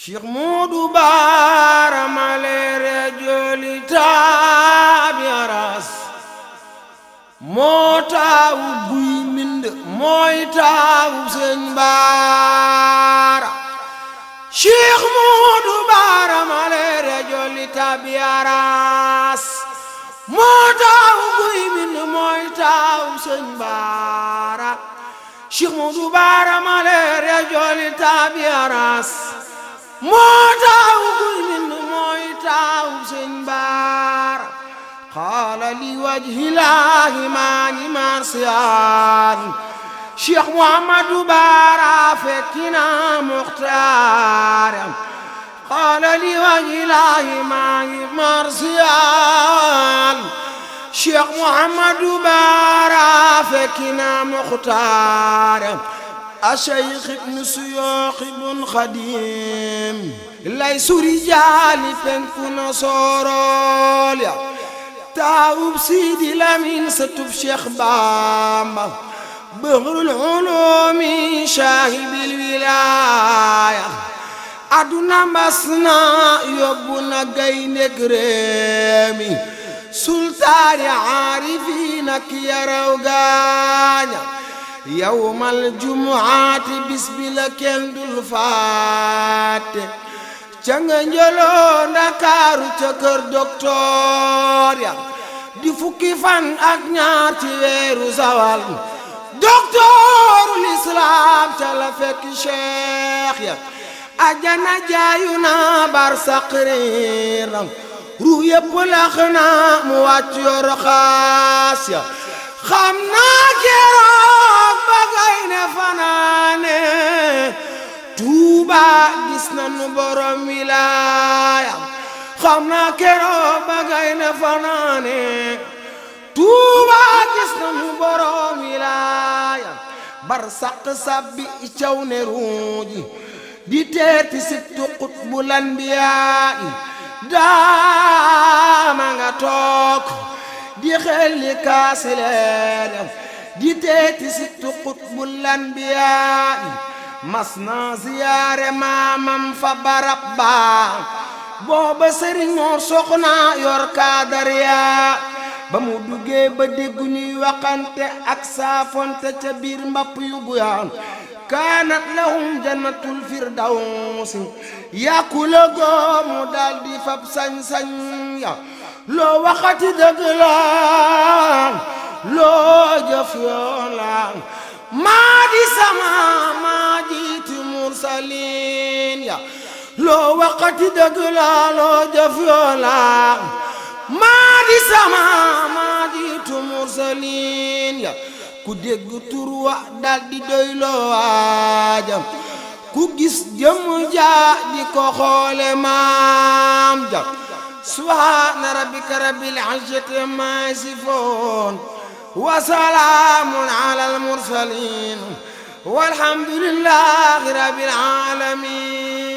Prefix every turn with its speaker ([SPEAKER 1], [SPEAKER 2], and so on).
[SPEAKER 1] Cheikh Modou Bara Malere joli taabi aras moo taawu guy mbind mooy taawu Sëñ Bara Cheikh Modou Bara Malere joli taabi aras moo taawu guy mbind mooy taawu Sëñ Bara Cheikh Modou Bara Malere joli taabi aras moo taawu guy mbind mooy taawu Sëñ Bara qaala li wajhi laahi maa ngi marsiyaan Cheikh Mouhamadou Bara fekkina Muxtaar qaala li wajhi laahi maa ngi marsiyaan Cheikh Mouhamadou Bara fekkina Muxtaar الشيخ ابن سيوخ بن خديم ليس رجال فنكون صوروليا تاوب سيدي لمن ستوب شيخ بامبا بغر العلوم شاهد الولاية أدونا مسنا يبونا غينك ريمي سلطان عارفينك يا روغانيا يوم الجمعة بسبلا كندل فات جانجلو نكارو تكر دكتور يا دي فوكي فان اك ñaar ci wéru zawal دكتور الاسلام تلا فك شيخ يا اجانا جايونا بار سقرير رو يب لاخنا مو واتي رخاص يا خمنا keroog ba gayne fanaane Tuuba gis nañu borom wilaaya xam naa keroog ba gayne fanaane Tuuba gis nañu borom wilaaya barsaq sabbi caw ne ruuji di teeti sittu qutbul anbiyaa daama nga toog di xelli kaasileen di teeti sittu qutbul anbiyaa masna ziyaare maamam fa barab ba booba Sëriñ Mor Soxna yor kaadar yaa ba mu duggee ba déggu ñuy waxante ak saafonte ca biir mbapp yu guyaan kaanat lahum jannatul firdawsi yàkkula goomu dal di fab sañ-sañ ya loo waxati dëgg la loo jëf yoon la maa di sama maa jiitu mursaliin ya loo waxati dëgg la loo jëf yoon la maa di sama maa jiitu mursaliin ya ku dégg tur wa dal di doy loo waajam ku gis jëm ja di ko xoole maam ja سبحان ربك رب العزة عما يصفون وسلام على المرسلين والحمد لله رب العالمين